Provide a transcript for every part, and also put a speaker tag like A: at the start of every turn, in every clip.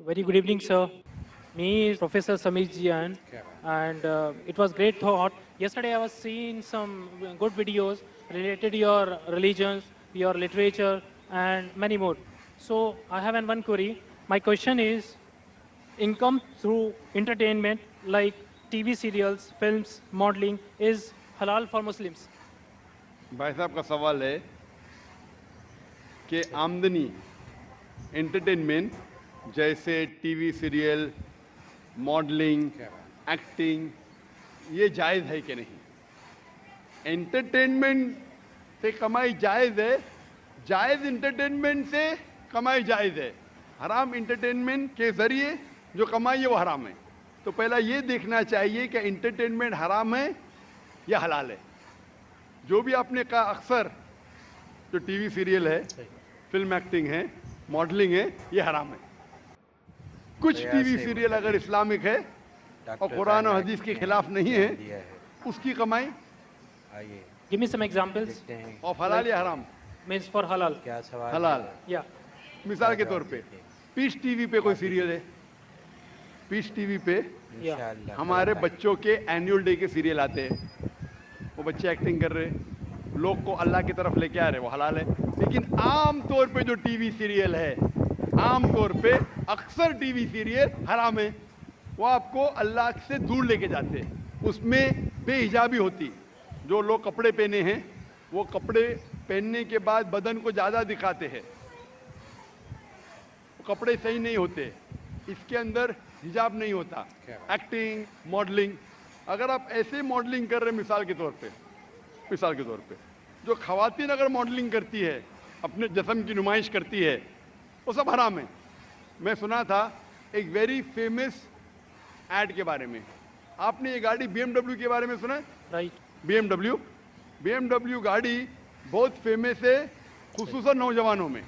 A: Very good evening, sir. Me is Professor Samir Jian, and it was great thought. Yesterday I was seeing some good videos related to your religions, your literature, and many more. So I have one query. My question is, income through entertainment like TV serials, films, modeling is halal for Muslims?
B: भाई साहब का सवाल है कि आमदनी entertainment जैसे TV serial, modelling, acting, ये जायज़ है कि नहीं? एंटरटेनमेंट से कमाई जायज़ है, जायज़ एंटरटेनमेंट से कमाई जायज़ है। हराम एंटरटेनमेंट के ज़रिए जो कमाई है वो हराम है। तो पहला ये देखना चाहिए कि एंटरटेनमेंट हराम है या हलाल है। जो भी आपने कहा, अक्सर जो टीवी सीरियल है, फिल्म एक्टिंग है, मॉडलिंग है, ये हराम है। कुछ टीवी सीरियल अगर इस्लामिक है और कुरान और हदीस के खिलाफ नहीं है, उसकी कमाई
A: Give me some examples.
B: और हलाल या हराम?
A: Means for halal.
C: क्या सवाल
B: हलाल।
A: Yeah.
B: मिसाल के तौर पे पीस टीवी पे कोई सीरियल है, पीस टीवी पे
C: इंशाअल्लाह
B: हमारे बच्चों के एनुअल डे के सीरियल आते हैं, वो बच्चे एक्टिंग कर रहे हैं, लोग को अल्लाह की तरफ लेके आ रहे हैं, वो हलाल है। लेकिन आम तौर पे जो टीवी सीरियल है, आम तौर पे अक्सर टीवी सीरियल हराम है। वो आपको अल्लाह से दूर लेके जाते हैं। उसमें बेहिजाबी होती, जो लोग कपड़े पहने हैं वो कपड़े पहनने के बाद बदन को ज़्यादा दिखाते हैं, वो कपड़े सही नहीं होते, इसके अंदर हिजाब नहीं होता। एक्टिंग, मॉडलिंग, अगर आप ऐसे मॉडलिंग कर रहे हैं, मिसाल के तौर पे जो खवातीन अगर मॉडलिंग करती है, अपने जिस्म की नुमाइश करती है, वो सब हराम है। मैं सुना था एक वेरी फेमस ऐड के बारे में। आपने ये गाड़ी BMW के बारे में सुना है?
A: Right.
B: BMW गाड़ी बहुत फेमस है, खुसूसन नौजवानों में।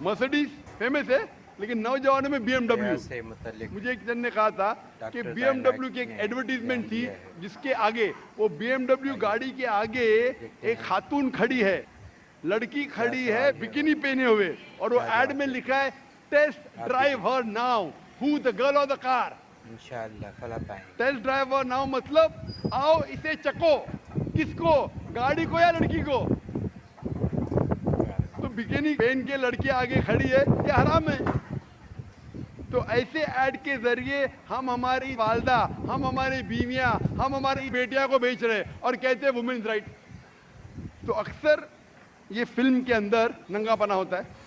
B: मर्सिडीज फेमस है, लेकिन नौजवानों में BMW।
C: से मुतल्लिक
B: मुझे एक जन ने कहा था कि BMW की एक एडवर्टीजमेंट थी, जिसके आगे वो BMW गाड़ी के आगे एक खातून खड़ी है, लड़की खड़ी है बिकिनी पहने हुए, और वो एड में लिखा है test drive her now, who the girl of the car.
C: इंशाअल्लाह फला पाएंगे।
B: टेस्ट ड्राइव हर नाउ मतलब आओ इसे चको। किसको? गाड़ी को या लड़की को? तो बिकिनी पहन के लड़की आगे खड़ी है, ये हराम है। तो ऐसे ऐड के जरिए हम हमारी वालदा, हम हमारी बीवियां, हम हमारी बेटियां को बेच रहे और कहते हैं वुमेन्स राइट। तो अक्सर ये फिल्म के अंदर नंगापना होता है।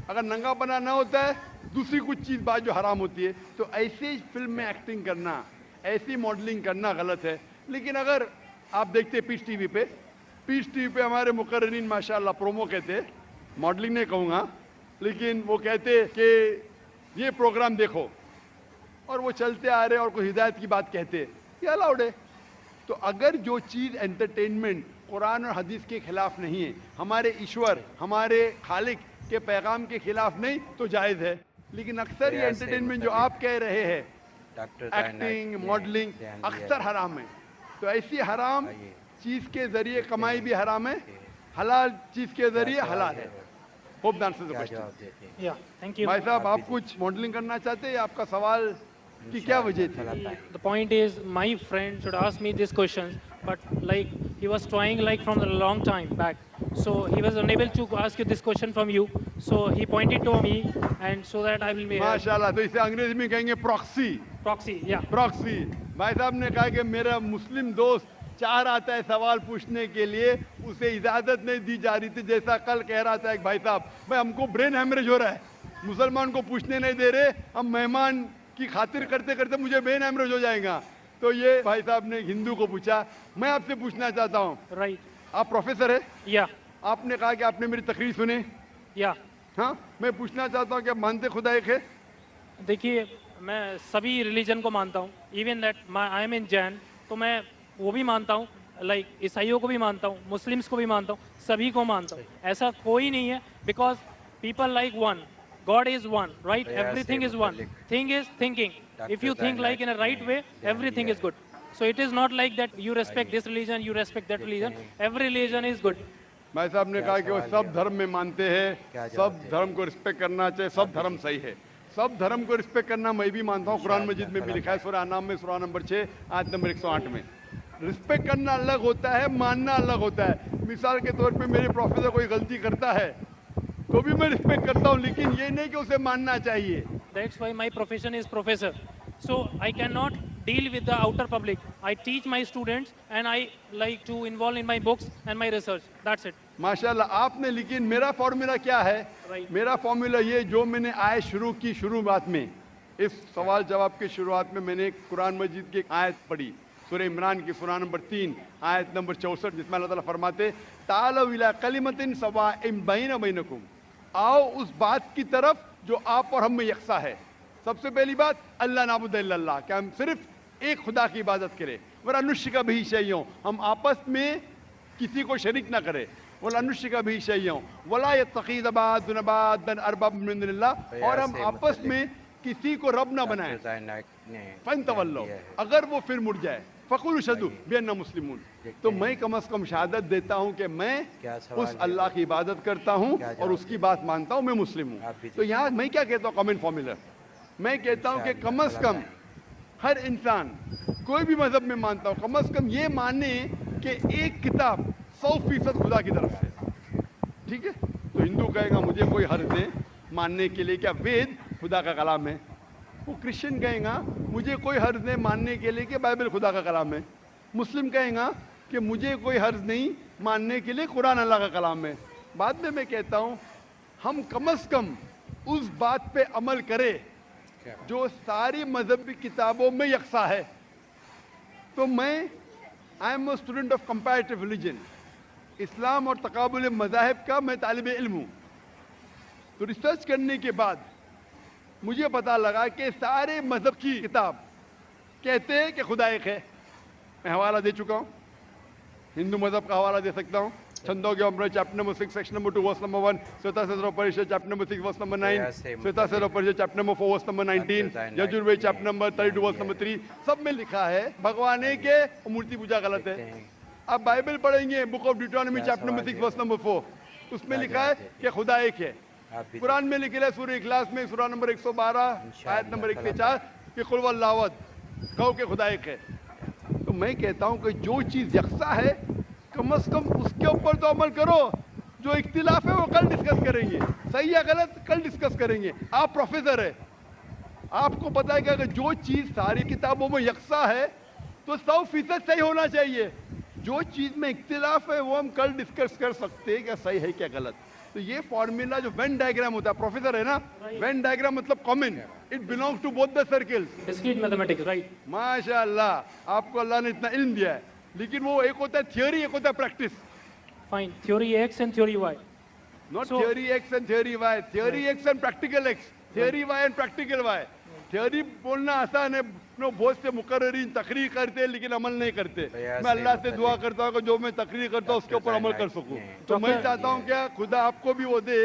B: अगर नंगापना ना होता है, दूसरी कुछ चीज़ बात जो हराम होती है, तो ऐसे फिल्म में एक्टिंग करना, ऐसी मॉडलिंग करना गलत है। लेकिन अगर आप देखते पीस टीवी पे हमारे मुकर्ररीन माशाल्लाह प्रोमो कहते, मॉडलिंग नहीं कहूँगा, लेकिन वो कहते कि ये प्रोग्राम देखो, और वो चलते आ रहे और कोई हिदायत की बात कहते, ये अलाउड है। तो अगर जो चीज़ एंटरटेनमेंट कुरान और हदीस के खिलाफ नहीं है, हमारे ईश्वर, हमारे खालिक के पैगाम के खिलाफ नहीं, तो जायज़ है। लेकिन अक्सर ये एंटरटेनमेंट जो आप कह रहे हैं, एक्टिंग, मॉडलिंग, अक्सर हराम है। तो ऐसी हराम चीज़ के ज़रिए कमाई भी हराम है, हलाल चीज़ के ज़रिए हलाल है। Hope the answer the question.
A: Yeah. Thank you.
B: भाई साहब, आप कुछ मॉडलिंग करना चाहते हैं? आपका सवाल की क्या वजह थी?
A: The point is, my friend should ask me these questions, but like he was trying like from a long time back, so he was unable to ask you this question from you. So he pointed to me, and so that I will be
B: माशाल्लाह। तो इसे अंग्रेजी में कहेंगे proxy.
A: proxy. Yeah.
B: Proxy. भाई साहब ने कहा कि मेरा मुस्लिम दोस्त चाह रहा था सवाल पूछने के लिए, उसे इजाजत नहीं दी जा रही थी। जैसा कल कह रहा था एक भाई साहब, भाई हमको ब्रेन हैमरेज हो रहा है, मुसलमान को पूछने नहीं दे रहे, हम मेहमान की खातिर करते करते मुझे ब्रेन हैमरेज हो जाएगा। तो ये भाई साहब ने हिंदू को पूछा। मैं आपसे पूछना चाहता हूँ,
A: Right.
B: आप प्रोफेसर है,
A: Yeah.
B: आपने कहा कि आपने मेरी तकरीर सुनी।
A: Yeah.
B: हाँ, मैं पूछना चाहता हूँ कि आप मानते खुदा एक है?
A: देखिए, मैं सभी रिलीजन को मानता हूँ, इवन दैट आई एम इन जैन, तो मैं वो भी मानता हूँ, लाइक ईसाइयों को भी मानता हूँ, मुस्लिम्स को भी मानता हूँ, सभी को मानता हूँ। ऐसा कोई नहीं है, because people like one, God is one, right? Everything is one, thing is thinking. If you think like in a right way, everything is good. So it is not like that you respect this religion, you respect that religion. Every religion is good.
B: भाई साहब ने कहा कि वो सब धर्म में मानते हैं, सब धर्म को रिस्पेक्ट करना चाहिए, सब धर्म सही है। सब धर्म को रिस्पेक्ट करना मैं भी मानता हूँ, कुरान मजीद में भी लिखा है, सूरह अनाम में सूरह नंबर 6 आयत नंबर 108 में। रिस्पेक्ट करना अलग होता है, मानना अलग होता है। मिसाल के तौर पे मेरे प्रोफेसर कोई गलती करता है तो भी मैं रिस्पेक्ट करता हूँ, लेकिन ये नहीं कि उसे मानना चाहिए।
A: That's why my profession is professor. So I cannot deal with the outer public. I teach my students and I like to involve in my books and my research. That's it.
B: माशाल्लाह आपने, लेकिन मेरा formula क्या है?
A: Right.
B: मेरा formula ये, जो मैंने आयत शुरू की शुरुआत में, इस सवाल जवाब के शुरुआत में मैंने कुरान मजीद की एक आयत पढ़ी, सूरह इमरान की सूरह नंबर 3 आयत नंबर 64, जिसमें अल्लाह ताला फरमाते तालौ इला कलिमतिन सवाइम बैना बैनकुम, आओ उस बात की तरफ जो आप और हम में यकसा है। सबसे पहली बात अल्लाह नाबुद इल्लल्लाह, कि हम सिर्फ एक खुदा की इबादत करें, वला नुश्रिका बिही शैय्यन, हम आपस में किसी को शरीक ना करें, वला नुश्रिका बिही शैय्यन वला यत्तखिज़ बादुना बादन अरबाब मिन दुनिल्लाह, और हम आपस में किसी को रब ना बनाएं। फन तवल्लो, अगर वो फिर मुड़ जाए फ़कुलू शहदू बिअन्ना मुस्लिमून, तो मैं कम से कम शहादत देता हूँ कि मैं उस अल्लाह की इबादत करता हूँ और उसकी बात मानता हूँ, मैं मुस्लिम हूँ। तो यहाँ मैं क्या कहता हूँ, कॉमन फॉर्मूला, मैं कहता हूँ कि कम से कम हर इंसान कोई भी मजहब में मानता हूँ, कम से कम ये माने कि एक किताब 100% खुदा की तरफ से, ठीक है। तो हिंदू कहेगा मुझे कोई हर्ज नहीं मानने के लिए क्या वेद खुदा का कलाम है, वो क्रिश्चियन कहेगा मुझे कोई हर्ज नहीं मानने के लिए कि बाइबल खुदा का कलाम है, मुस्लिम कहेगा कि मुझे कोई हर्ज नहीं मानने के लिए कुरान अल्लाह का कलाम है। बाद में मैं कहता हूँ हम कम से कम उस बात पे अमल करें जो सारी मजहबी किताबों में यकसा है। तो मैं I am a student of comparative religion, इस्लाम और तकाबुल मज़ाहिब का मैं तालिब इल्म हूँ। तो रिसर्च करने के बाद मुझे पता लगा कि सारे मजहब की किताब कहते हैं कि खुदा एक है। मैं हवाला दे चुका हूँ, हिंदू मजहब का हवाला दे सकता हूँ, छंदोग्य अमृत chapter number 6 section number 2 verse number 1, Shvetashvatara परिषद chapter number 6 verse number 9, Shvetashvatara परिषद chapter number 4 verse number 19, Yajurveda chapter number 32 verse number 3, सब में लिखा है भगवान एक है और मूर्ति पूजा गलत है। अब बाइबल पढ़ेंगे, book of Deuteronomy chapter number 6 verse number 4, उसमें लिखा है कि खुदा एक है। कुरान में लिखा है सूरह इखलास में सूरह नंबर 112 आयत नंबर 1 से 4 कि कुल वल्लाहु अहद, कहो कि खुदा एक है। तो मैं कहता हूँ कि जो चीज़ यकसा है कम से कम उसके ऊपर तो अमल करो, जो इख्तिलाफ है वो कल डिस्कस करेंगे, सही या गलत कल डिस्कस करेंगे। आप प्रोफेसर है, आपको पता है कि अगर जो चीज़ सारी किताबों में यकसा है तो 100% सही होना चाहिए। जो चीज़ में इख्तिलाफ है वो हम कल डिस्कस कर सकते हैं क्या सही है क्या गलत। तो ये फॉर्मूला जो वेन डायग्राम होता है, प्रोफेसर है ना, वेन डायग्राम मतलब common, it belongs to both the circles.
A: Discrete mathematics, right?
B: माशाअल्लाह आपको अल्लाह ने इतना इल्म दिया है, लेकिन वो एक होता है थियोरी, एक होता है practice.
A: Fine. Theory X and theory Y.
B: Not
A: So-
B: theory X and theory Y, theory X and practical X, theory Y and practical Y. Theory बोलना आसान है, नो बहुत से मुकर्रिरीन तकरीर करते हैं लेकिन अमल नहीं करते। मैं अल्लाह से दुआ करता हूँ कि जो मैं तकरीर करता हूँ उसके ऊपर अमल कर सकूँ। तो मैं चाहता हूँ क्या खुदा आपको भी वो दे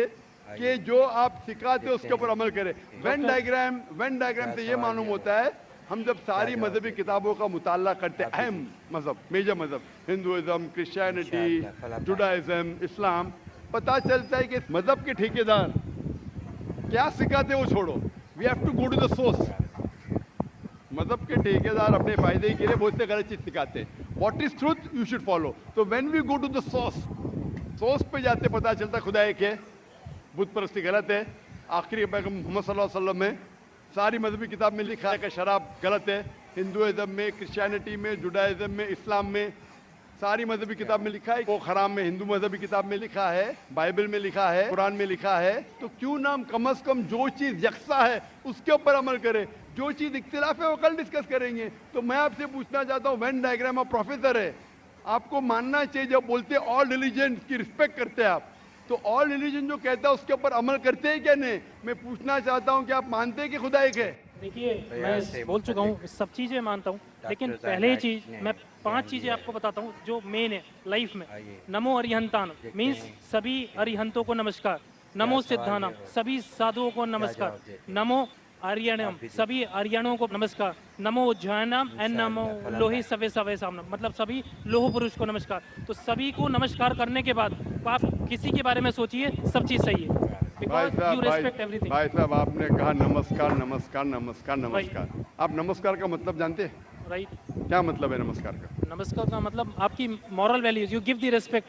B: कि जो आप सिखाते हो उसके ऊपर अमल करें। वेन डायग्राम से ये मालूम होता है हम जब सारी मजहबी किताबों का मुताला करते हैं, अहम मजहब, मेजर मजहब, हिंदुइज्म, क्रिश्चियनिटी, जुडाइज्म, इस्लाम, पता चलता है कि मजहब के ठेकेदार क्या सिखाते वो छोड़ो, we have to go to the source. मजहब के ठेकेदार अपने फायदे के लिए बहुत से गलत चीज सिखाते हैं, what is truth you should follow. तो when we go to the source पे जाते पता चलता खुदा एक है, बुत परस्ती गलत है। आखिरी पैगंबर मोहम्मद सल्लल्लाहु अलैहि वसल्लम में सारी मजहबी किताब में लिखा है कि शराब गलत है, हिंदुइज्म में, क्रिश्चियनिटी में, जुडाइज्म में, इस्लाम में, सारी मजहबी किताब में लिखा है। वो हराम में हिंदू मजहबी किताब में लिखा है, बाइबल में लिखा है, कुरान में लिखा है। तो क्यों ना हम कम से कम जो चीज़ यकसा है उसके ऊपर अमल करें, जो चीज़ इख्तिलाफ है वो कल डिस्कस करेंगे। तो मैं आपसे पूछना चाहता हूँ, वेन डायग्राम आप प्रोफेसर है, आपको मानना चाहिए जब बोलते हैं ऑल रिलीजन की रिस्पेक्ट करते हैं आप, तो ऑल रिलीजन जो कहता है उसके ऊपर अमल करते हैं क्या नहीं। मैं पूछना चाहता हूँ कि आप मानते हैं कि खुदा एक है।
A: देखिए मैं बोल चुका हूँ सब चीज़ें मानता हूँ, लेकिन पहले चीज़ मैं 5 चीज़ें आपको बताता हूँ जो मेन है लाइफ में। नमो अरिहंतान मीन्स सभी अरिहंतों को नमस्कार, नमो सिद्धानम सभी साधुओं को नमस्कार, नमो आर्यणम सभी आर्यणों को नमस्कार, नमो उज्जैनम एंड नमो लोहे सवे सवे सामनम मतलब सभी लोह पुरुष को नमस्कार। तो सभी को नमस्कार करने के बाद आप किसी के बारे में सोचिए सब चीज़ सही है, because you respect everything.
B: भाई साहब आपने कहा नमस्कार नमस्कार नमस्कार नमस्कार। आप नमस्कार का मतलब जानते हैं?
A: Right?
B: क्या मतलब है नमस्कार का?
A: नमस्कार का मतलब आपकी moral values. You give the respect.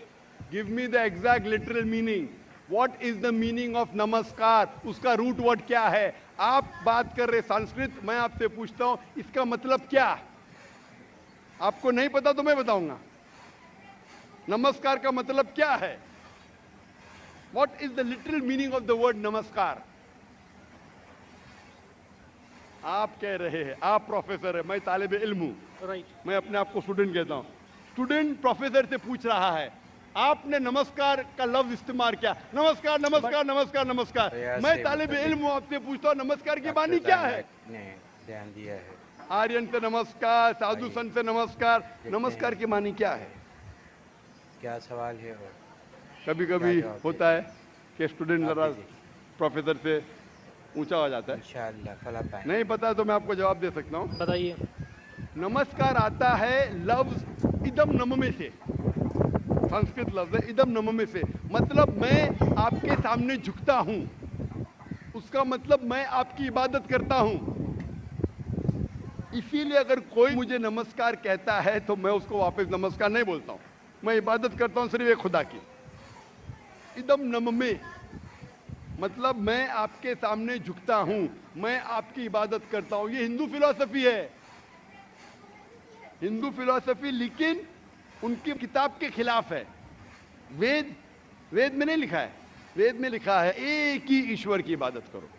B: Give me the exact literal meaning. What is the meaning of नमस्कार? उसका रूट वर्ड क्या है? आप बात कर रहे संस्कृत, मैं आपसे पूछता हूं इसका मतलब क्या? आपको नहीं पता तो मैं बताऊंगा। नमस्कार का मतलब क्या है? What is the literal meaning of the word नमस्कार? आप कह रहे हैं, आप प्रोफेसर है, मैं तालिब इल्म हूं।
A: Right.
B: मैं अपने आप को स्टूडेंट कहता हूं। स्टूडेंट प्रोफेसर से पूछ रहा है, आपने नमस्कार का लफ्ज इस्तेमाल किया, नमस्कार नमस्कार नमस्कार नमस्कार।
C: प्रयास
B: मैं
C: से
B: तालिब
C: मतलब
B: इल्म हूं, आपसे पूछता हूं नमस्कार की
C: डॉक्टर
B: बानी क्या है?
C: जायनाक ने ध्यान दिया है।
B: आर्यन से नमस्कार, साधु
C: आइए।
B: संत से नमस्कार।
C: देखते
B: नमस्कार
C: हैं।
B: की मानी क्या है?
C: क्या सवाल है? और
B: कभी कभी
C: जवाब
B: होता है कि स्टूडेंट
C: आप
B: जरा
C: दीजिए।
B: प्रोफेसर से ऊंचा हो जाता है।
C: इंशाअल्लाह फला पाएंगे।
B: नहीं पता तो मैं आपको जवाब दे सकता हूं।
A: बताइए।
B: नमस्कार आता है लफ्ज इदम नममे से, संस्कृत लफ्ज है इदम नममे से। मतलब मैं आपके सामने झुकता हूं, उसका मतलब मैं आपकी इबादत करता हूं। इसीलिए अगर कोई मुझे नमस्कार कहता है तो मैं उसको वापस नमस्कार नहीं बोलता हूं, मैं इबादत करता हूं सिर्फ एक खुदा की। इदम नममे मतलब मैं आपके सामने झुकता हूं, मैं आपकी इबादत करता हूं। ये हिंदू फिलॉसफी है, हिंदू फिलॉसफी, लेकिन उनकी किताब के खिलाफ है। वेद में नहीं लिखा है, वेद में लिखा है एक ही ईश्वर की इबादत करो।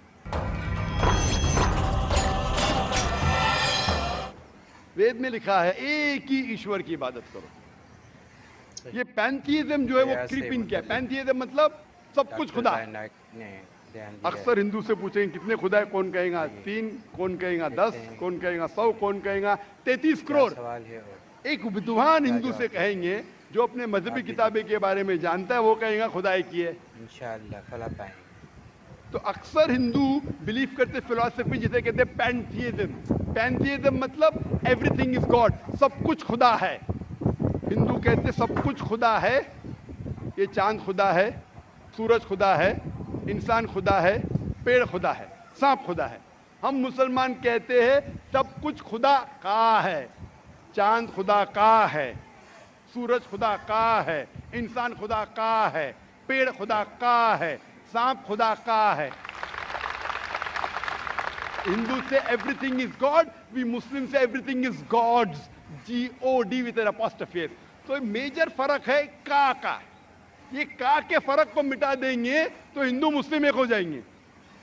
B: वेद में लिखा है एक ही ईश्वर की इबादत करो। ये पैंथीइज्म जो है वो क्रीपिंग क्या है? पैंथीइज्म मतलब सब कुछ खुदा है।
C: जायनाक ने ध्यान दिया है।
B: अक्सर हिंदू से पूछेंगे कितने खुदा है, कौन कहेगा 3, कौन कहेगा 10, कौन कहेगा 100, कौन कहेगा 33
C: क्या
B: करोड़।
C: सवाल है? और
B: एक विद्वान हिंदू
C: जवाब
B: से
C: है?
B: कहेंगे जो अपने मजहबी किताबें के बारे में जानता है, वो कहेगा खुदा एक ही है।
C: इंशाअल्लाह फला पाएंगे।
B: तो अक्सर हिंदू बिलीव करते फिलॉसफी जिसे कहते हैं पैंथीइज्म। पैंथीइज्म मतलब एवरीथिंग इज गॉड, सब कुछ खुदा है। हिंदू कहते सब कुछ खुदा है। ये चांद खुदा है, सूरज खुदा है, इंसान खुदा है, पेड़ खुदा है, सांप खुदा है। हम मुसलमान कहते हैं सब कुछ खुदा का है। चांद खुदा का है, सूरज खुदा का है, इंसान खुदा का है, पेड़ खुदा का है, सांप खुदा का है। हिंदू से everything is God, we Muslim से everything is God's, GOD with an apostrophe. तो मेजर फर्क है का। ये का के फर्क को मिटा देंगे तो हिंदू मुस्लिम एक हो जाएंगे।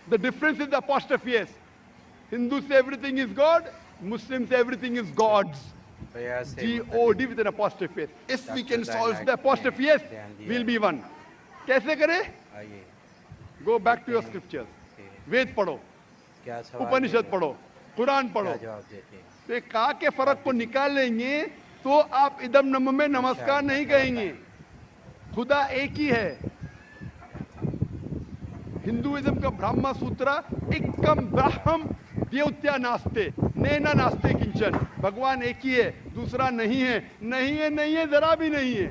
B: The difference is the apostrophes. Hindu से एवरीथिंग इज गॉड, मुस्लिम से एवरीथिंग इज गॉड्स,
C: प्रयास से
B: GOD with an apostrophe. If we can solve the apostrophe, yes, we'll be one. कैसे करें?
C: आइए।
B: Go back to your scriptures. वेद पढ़ो,
C: क्या सवाल
B: उपनिषद
C: है?
B: पढ़ो, कुरान पढ़ो।
C: क्या जवाब देते हैं?
B: तो ये का के फर्क को निकालेंगे तो आप इदम नम में नमस्कार नहीं कहेंगे। खुदा एक ही है। हिंदुइज्म का ब्रह्मा सूत्र एकम ब्रह्म देवत्या नास्ते नैना नास्ते किंचन। भगवान एक ही है, दूसरा नहीं है, नहीं है, नहीं है, जरा भी नहीं है।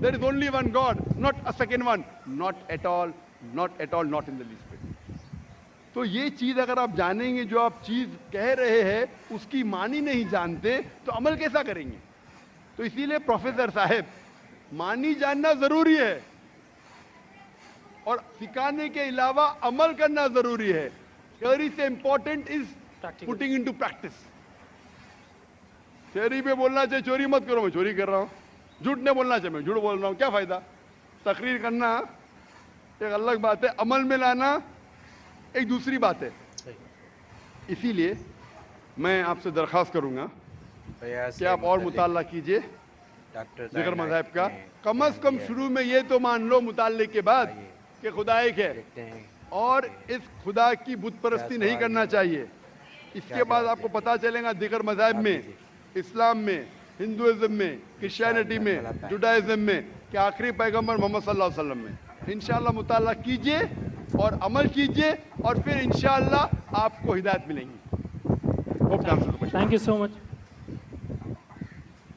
B: There is only one God, not a second one, not at all, not at all, not in the least. तो ये चीज अगर आप जानेंगे, जो आप चीज कह रहे हैं उसकी मानी नहीं जानते तो अमल कैसा करेंगे? तो इसीलिए प्रोफेसर साहब, मानी जानना जरूरी है और सिखाने के अलावा अमल करना जरूरी है। थ्योरी से important is
A: Practical.
B: Putting into practice. Theory पे बोलना चाहिए चोरी मत करो, मैं चोरी कर रहा हूं। झूठ नहीं बोलना चाहिए, मैं झूठ बोल रहा हूं, क्या फायदा? तकरीर करना एक अलग बात है, अमल में लाना एक दूसरी बात है। इसीलिए मैं आपसे दरख्वास्त करूंगा
C: प्रयास
B: कि
C: से
B: आप और
C: मतलब
B: मुताला कीजिए
C: डॉक्टर
B: जिक्र
C: जायनाक
B: मज़हब का।
C: ने
B: कम अज
C: ध्यान
B: कम
C: दिया है।
B: शुरू में ये तो मान लो मुताले के बाद
C: आइए।
B: कि खुदा एक है
C: देखते हैं
B: और इस खुदा की बुत परस्ती
C: क्या
B: नहीं
C: सवाल
B: करना
C: है?
B: चाहिए। इसके
C: क्या
B: बाद
C: जवाब
B: आपको
C: देंगे?
B: पता चलेगा दिगर मज़हब
C: आप
B: में,
C: दीजिए।
B: इस्लाम में, हिंदुइज्म में, क्रिश्चियनिटी में,
C: इंशाअल्लाह।
B: जुडाइज्म में, कि आखिरी पैगंबर मोहम्मद सल्लल्लाहु अलैहि वसल्लम में। इंशाअल्लाह मुताला कीजिए और अमल कीजिए और फिर इंशाअल्लाह आपको हिदायत मिलेंगी। Hope
A: Thank you so much.